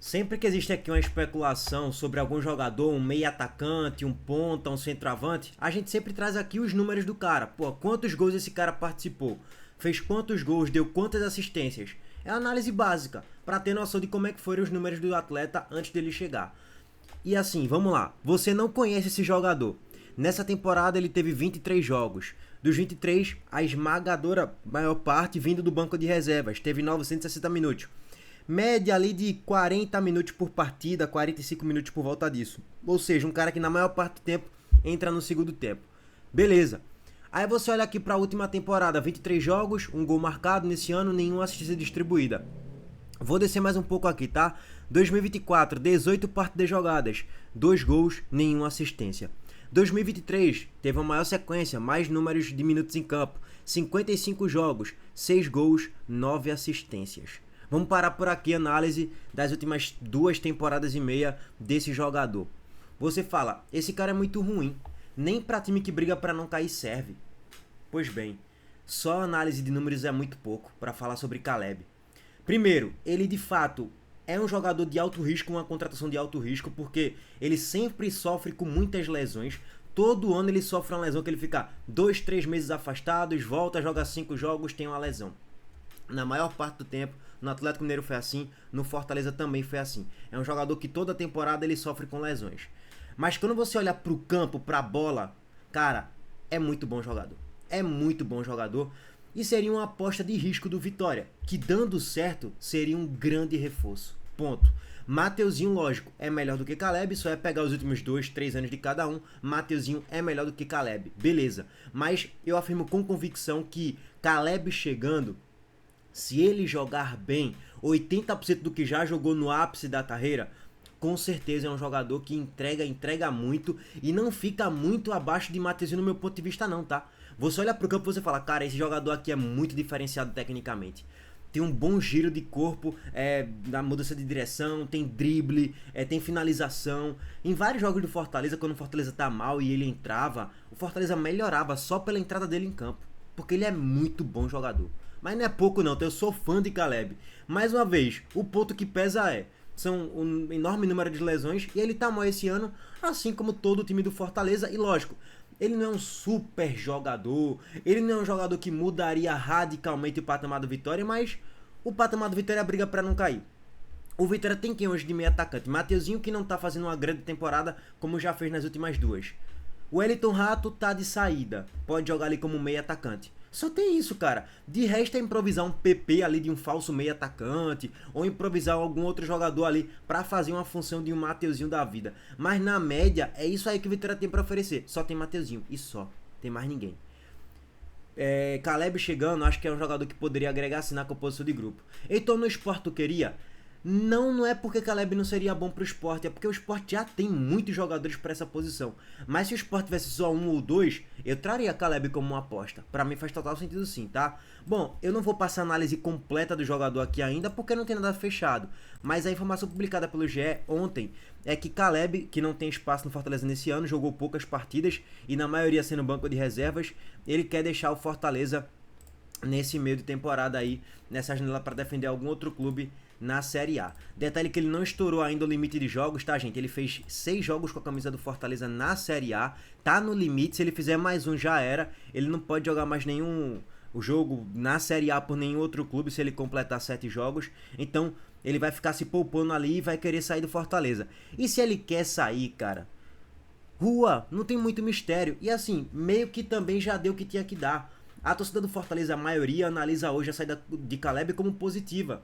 Sempre que existe aqui uma especulação sobre algum jogador, um meio atacante, um ponta, um centroavante, a gente sempre traz aqui os números do cara. Pô, quantos gols esse cara participou? Fez quantos gols? Deu quantas assistências? É a análise básica, para ter noção de como é que foram os números do atleta antes dele chegar. E assim, vamos lá. Você não conhece esse jogador. Nessa temporada ele teve 23 jogos. Dos 23, a esmagadora maior parte vindo do banco de reservas. Teve 960 minutos. Média ali de 40 minutos por partida, 45 minutos por volta disso. Ou seja, um cara que na maior parte do tempo entra no segundo tempo. Beleza. Aí você olha aqui para a última temporada, 23 jogos, um gol marcado nesse ano, nenhuma assistência distribuída. Vou descer mais um pouco aqui, tá? 2024, 18 partidas jogadas, 2 gols, nenhuma assistência. 2023, teve uma maior sequência, mais números de minutos em campo, 55 jogos, 6 gols, 9 assistências. Vamos parar por aqui a análise das últimas 2 temporadas e meia desse jogador. Você fala, esse cara é muito ruim, nem pra time que briga pra não cair serve. Pois bem, só a análise de números é muito pouco para falar sobre Caleb. Primeiro, ele de fato é um jogador de alto risco, uma contratação de alto risco, porque ele sempre sofre com muitas lesões. Todo ano ele sofre uma lesão que ele fica 2, 3 meses afastado, volta, joga 5 jogos, tem uma lesão. Na maior parte do tempo, no Atlético Mineiro foi assim, no Fortaleza também foi assim. É um jogador que toda temporada ele sofre com lesões. Mas quando você olha pro campo, pra bola, cara, é muito bom jogador. É muito bom jogador. E seria uma aposta de risco do Vitória, que dando certo, seria um grande reforço. Ponto. Mateuzinho, lógico, é melhor do que Caleb, só é pegar os últimos 2, 3 anos de cada um. Mateuzinho é melhor do que Caleb, beleza. Mas eu afirmo com convicção que Caleb chegando, se ele jogar bem, 80% do que já jogou no ápice da carreira, com certeza é um jogador que entrega muito e não fica muito abaixo de Mateuzinho no meu ponto de vista não, tá? Você olha pro campo e você fala, cara, esse jogador aqui é muito diferenciado tecnicamente. Tem um bom giro de corpo, na mudança de direção, tem drible, tem finalização. Em vários jogos do Fortaleza, quando o Fortaleza tá mal e ele entrava, o Fortaleza melhorava só pela entrada dele em campo. Porque ele é muito bom jogador. Mas não é pouco não, eu sou fã de Caleb. Mais uma vez, o ponto que pesa são um enorme número de lesões e ele tá mal esse ano, assim como todo o time do Fortaleza. E lógico, ele não é um super jogador, ele não é um jogador que mudaria radicalmente o patamar do Vitória, mas o patamar do Vitória briga pra não cair. O Vitória tem quem hoje de meio atacante? Mateuzinho, que não tá fazendo uma grande temporada como já fez nas últimas 2. O Wellington Rato tá de saída, pode jogar ali como meio atacante. Só tem isso, cara. De resto é improvisar um PP ali de um falso meio atacante, ou improvisar algum outro jogador ali pra fazer uma função de um Mateuzinho da vida. Mas na média é isso aí que o Vitória tem pra oferecer. Só tem Mateuzinho e só. Tem mais ninguém. Caleb chegando, acho que é um jogador que poderia agregar assim na composição de grupo. Então no Sport tu queria? Não é porque Caleb não seria bom pro Sport, é porque o Sport já tem muitos jogadores para essa posição. Mas se o Sport tivesse só 1 ou 2, eu traria Caleb como uma aposta. Para mim faz total sentido sim, tá? Bom, eu não vou passar a análise completa do jogador aqui ainda, porque não tem nada fechado. Mas a informação publicada pelo GE ontem é que Caleb, que não tem espaço no Fortaleza nesse ano, jogou poucas partidas e na maioria sendo banco de reservas, ele quer deixar o Fortaleza nesse meio de temporada aí, nessa janela para defender algum outro clube na Série A. Detalhe que ele não estourou ainda o limite de jogos, tá, gente? Ele fez 6 jogos com a camisa do Fortaleza na Série A, tá no limite, se ele fizer mais um já era, ele não pode jogar mais nenhum jogo na Série A por nenhum outro clube se ele completar 7 jogos, então ele vai ficar se poupando ali e vai querer sair do Fortaleza. E se ele quer sair, cara, rua, não tem muito mistério, e assim, meio que também já deu o que tinha que dar. A torcida do Fortaleza, a maioria, analisa hoje a saída de Caleb como positiva.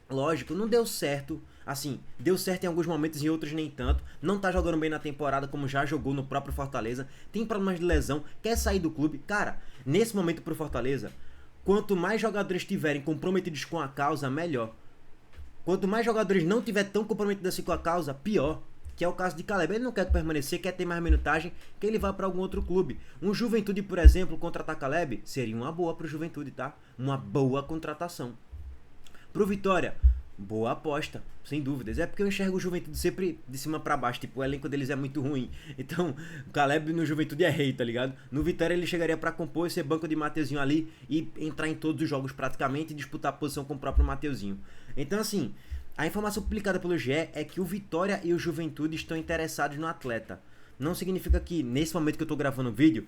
Lógico, não deu certo, assim, deu certo em alguns momentos e em outros nem tanto, não tá jogando bem na temporada como já jogou no próprio Fortaleza, tem problemas de lesão, quer sair do clube. Cara, nesse momento pro Fortaleza, quanto mais jogadores estiverem comprometidos com a causa, melhor. Quanto mais jogadores não tiver tão comprometidos assim com a causa, pior. Que é o caso de Caleb, ele não quer permanecer, quer ter mais minutagem, que ele vá para algum outro clube. Um Juventude, por exemplo, contratar Caleb, seria uma boa pro Juventude, tá? Uma boa contratação. Pro Vitória, boa aposta, sem dúvidas. É porque eu enxergo o Juventude sempre de cima pra baixo, tipo, o elenco deles é muito ruim. Então, o Caleb no Juventude é rei, tá ligado? No Vitória ele chegaria pra compor, ser banco de Mateuzinho ali e entrar em todos os jogos praticamente e disputar a posição com o próprio Mateuzinho. Então, assim, A informação publicada pelo GE é que o Vitória e o Juventude estão interessados no atleta. Não significa que, nesse momento que eu tô gravando o vídeo,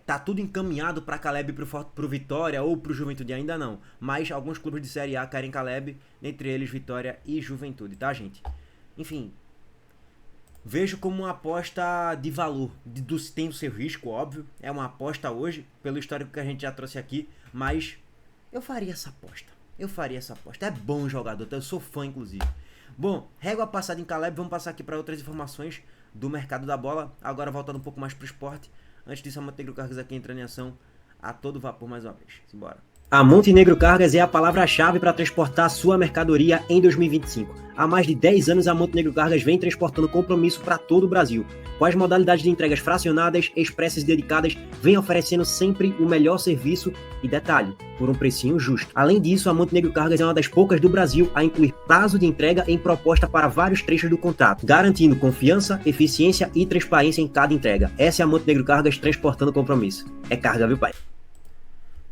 tá tudo encaminhado para Caleb pro Vitória ou pro Juventude, ainda não. Mas alguns clubes de Série A querem Caleb, entre eles Vitória e Juventude, tá, gente? Enfim, vejo como uma aposta de valor. Tem o seu risco, óbvio. É uma aposta hoje, pelo histórico que a gente já trouxe aqui. Mas eu faria essa aposta. É bom jogador, eu sou fã, inclusive. Bom, régua passada em Caleb. Vamos passar aqui para outras informações do mercado da bola. Agora voltando um pouco mais pro esporte. Antes disso, a Montenegro Cargas aqui entra em ação a todo vapor mais uma vez. Simbora. A Montenegro Cargas é a palavra-chave para transportar sua mercadoria em 2025. Há mais de 10 anos, a Montenegro Cargas vem transportando compromisso para todo o Brasil. Com as modalidades de entregas fracionadas, expressas e dedicadas, vem oferecendo sempre o melhor serviço e detalhe, por um precinho justo. Além disso, a Montenegro Cargas é uma das poucas do Brasil a incluir prazo de entrega em proposta para vários trechos do contrato, garantindo confiança, eficiência e transparência em cada entrega. Essa é a Montenegro Cargas transportando compromisso. É carga, viu, pai?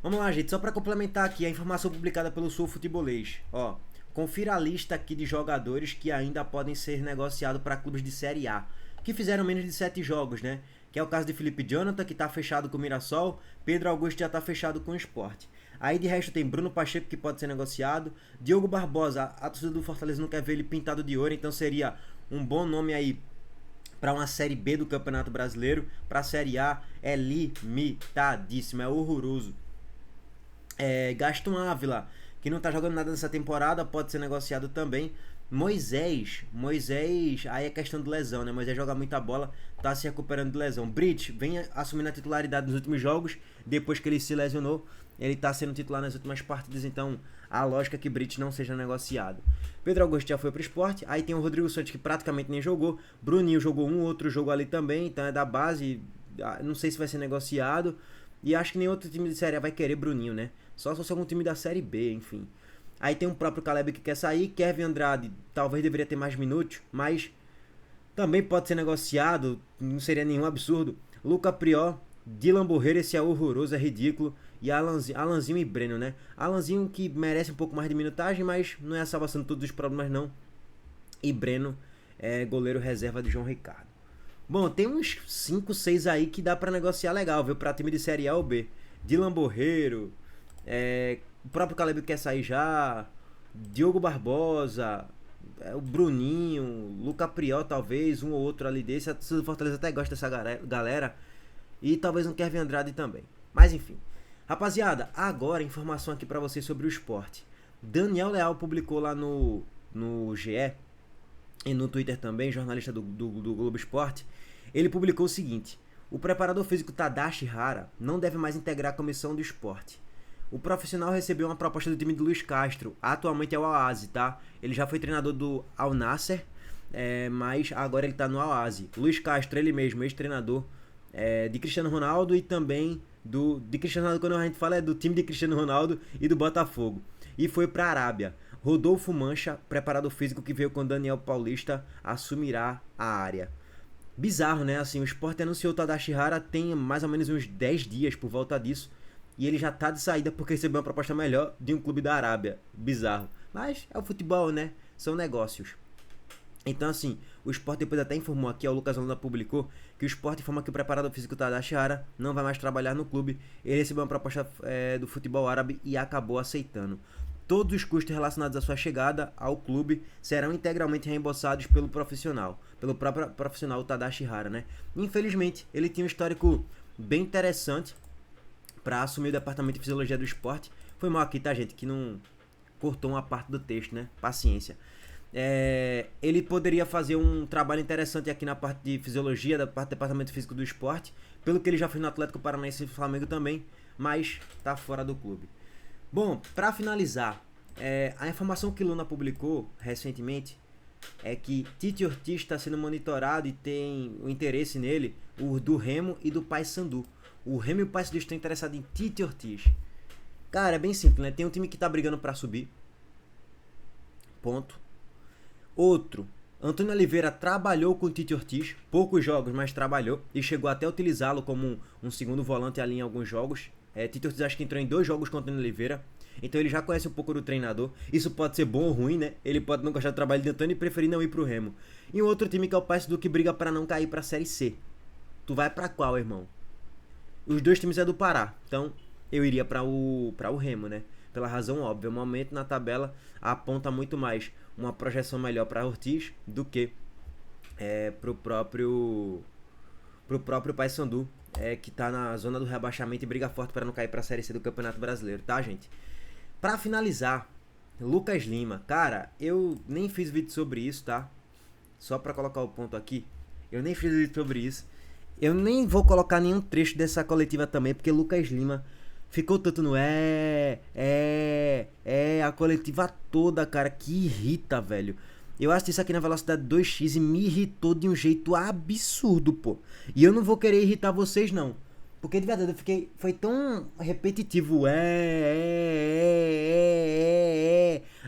Vamos lá, gente, só para complementar aqui a informação publicada pelo Sul Futebolês. Ó, confira a lista aqui de jogadores que ainda podem ser negociados para clubes de Série A, que fizeram menos de 7 jogos, né? Que é o caso de Felipe Jonathan, que tá fechado com o Mirassol, Pedro Augusto já tá fechado com o Sport. Aí de resto tem Bruno Pacheco, que pode ser negociado, Diogo Barbosa, a torcida do Fortaleza não quer ver ele pintado de ouro, então seria um bom nome aí para uma Série B do Campeonato Brasileiro. Para a Série A é limitadíssimo, é horroroso. Gaston Ávila, que não tá jogando nada nessa temporada, pode ser negociado também. Moisés, aí é questão de lesão, né? Moisés joga muita bola, tá se recuperando de lesão. Brit vem assumindo a titularidade nos últimos jogos, depois que ele se lesionou, ele tá sendo titular nas últimas partidas, então a lógica é que Brit não seja negociado. Pedro Augusto já foi pro Sport, aí tem o Rodrigo Santos, que praticamente nem jogou, Bruninho jogou um outro jogo ali também, então é da base, não sei se vai ser negociado, e acho que nem outro time de Série A vai querer Bruninho, né? Só se fosse algum time da Série B, enfim. Aí tem o próprio Caleb que quer sair, Kevin Andrade talvez deveria ter mais minutos, mas também pode ser negociado, não seria nenhum absurdo. Luca Prior, Dylan Borreira, esse é horroroso, é ridículo, e Alanzinho e Breno, né? Alanzinho que merece um pouco mais de minutagem, mas não é a salvação de todos os problemas não. E Breno é goleiro reserva de João Ricardo. Bom, tem uns 5, 6 aí que dá pra negociar legal, viu? Pra time de Série A ou B. Dylan Borreiro, o próprio Caleb quer sair já, Diogo Barbosa, o Bruninho, Luca Priol talvez, um ou outro ali desse. A torcida do Fortaleza até gosta dessa galera. E talvez um Kevin Andrade também. Mas enfim. Rapaziada, agora informação aqui pra vocês sobre o esporte. Daniel Leal publicou lá no GE e no Twitter também, jornalista do Globo Esporte. Ele publicou o seguinte: o preparador físico Tadashi Hara não deve mais integrar a comissão do esporte. O profissional recebeu uma proposta do time do Luiz Castro, atualmente é o Al-Ahly, tá? Ele já foi treinador do Al-Nassr, mas agora ele tá no Al-Ahly. Luiz Castro, ele mesmo, ex-treinador de Cristiano Ronaldo e também de Cristiano Ronaldo, quando a gente fala é do time de Cristiano Ronaldo e do Botafogo. E foi pra Arábia. Rodolfo Mancha, preparador físico que veio com Daniel Paulista, assumirá a área. Bizarro, né? Assim, o Sport anunciou o Tadashi Hara tem mais ou menos uns 10 dias por volta disso. E ele já tá de saída porque recebeu uma proposta melhor de um clube da Arábia. Bizarro. Mas é o futebol, né? São negócios. Então, assim, o Sport depois até informou aqui, o Lucas Holanda publicou, que o Sport informa que o preparador físico Tadashi Hara não vai mais trabalhar no clube. Ele recebeu uma proposta do futebol árabe e acabou aceitando. Todos os custos relacionados à sua chegada ao clube serão integralmente reembolsados pelo profissional, pelo próprio profissional Tadashi Hara, né? Infelizmente, ele tinha um histórico bem interessante para assumir o departamento de fisiologia do esporte. Foi mal aqui, tá, gente? Que não cortou uma parte do texto, né? Paciência. Ele poderia fazer um trabalho interessante aqui na parte de fisiologia, da parte do departamento físico do esporte, pelo que ele já fez no Atlético Paranaense e Flamengo também, mas tá fora do clube. Bom, para finalizar, a informação que Luna publicou recentemente é que Tite Ortiz está sendo monitorado e tem o interesse nele, o do Remo e do Paysandu. O Remo e o Paysandu estão interessados em Tite Ortiz. Cara, é bem simples, né? Tem um time que tá brigando para subir. Ponto. Outro, Antônio Oliveira trabalhou com o Tite Ortiz, poucos jogos, mas trabalhou, e chegou até a utilizá-lo como um segundo volante ali em alguns jogos. Tite Ortiz acho que entrou em 2 jogos com o Antônio Oliveira. Então ele já conhece um pouco do treinador. Isso pode ser bom ou ruim, né? Ele pode não gostar do trabalho de Antônio e preferir não ir pro Remo. E um outro time que é o Paysandu, que briga para não cair pra Série C. Tu vai pra qual, irmão? Os dois times é do Pará. Então eu iria para o Remo, né? Pela razão óbvia. O momento na tabela aponta muito mais uma projeção melhor para Ortiz do que pro próprio Paysandu, que tá na zona do rebaixamento e briga forte para não cair para a Série C do Campeonato Brasileiro, tá, gente? Para finalizar, Lucas Lima. Cara, eu nem fiz vídeo sobre isso, tá? Só para colocar o ponto aqui. Eu nem fiz vídeo sobre isso. Eu nem vou colocar nenhum trecho dessa coletiva também, porque Lucas Lima ficou tanto no a coletiva toda, cara, que irrita, velho. Eu assisti isso aqui na velocidade 2x e me irritou de um jeito absurdo, pô. E eu não vou querer irritar vocês, não. Porque de verdade, foi tão repetitivo,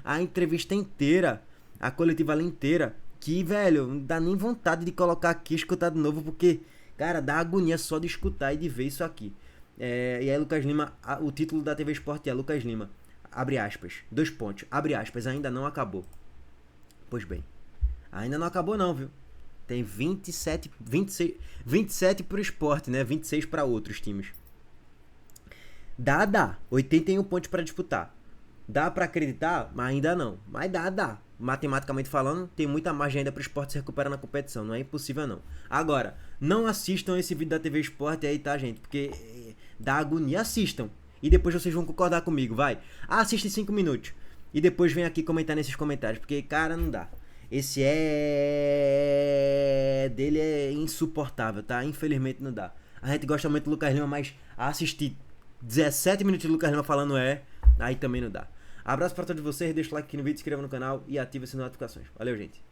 a entrevista inteira, a coletiva ali inteira, que, velho, não dá nem vontade de colocar aqui e escutar de novo, porque, cara, dá agonia só de escutar e de ver isso aqui. E aí Lucas Lima, o título da TV Sport é Lucas Lima, abre aspas, 2 pontos, abre aspas, ainda não acabou. Pois bem, ainda não acabou não, viu? Tem 27 pro Sport, né? 26 para outros times. Dá. 81 pontos para disputar. Dá para acreditar? Mas ainda não. Mas dá. Matematicamente falando, tem muita margem ainda pro Sport se recuperar na competição. Não é impossível, não. Agora, não assistam esse vídeo da TV Sport aí, tá, gente? Porque dá agonia. Assistam. E depois vocês vão concordar comigo, vai. Assiste 5 minutos. E depois vem aqui comentar nesses comentários. Porque, cara, não dá. Esse dele é insuportável, tá? Infelizmente não dá. A gente gosta muito do Lucas Lima, mas assistir 17 minutos de Lucas Lima falando aí também não dá. Abraço pra todos vocês, deixa o like aqui no vídeo, se inscreva no canal e ativa as notificações. Valeu, gente.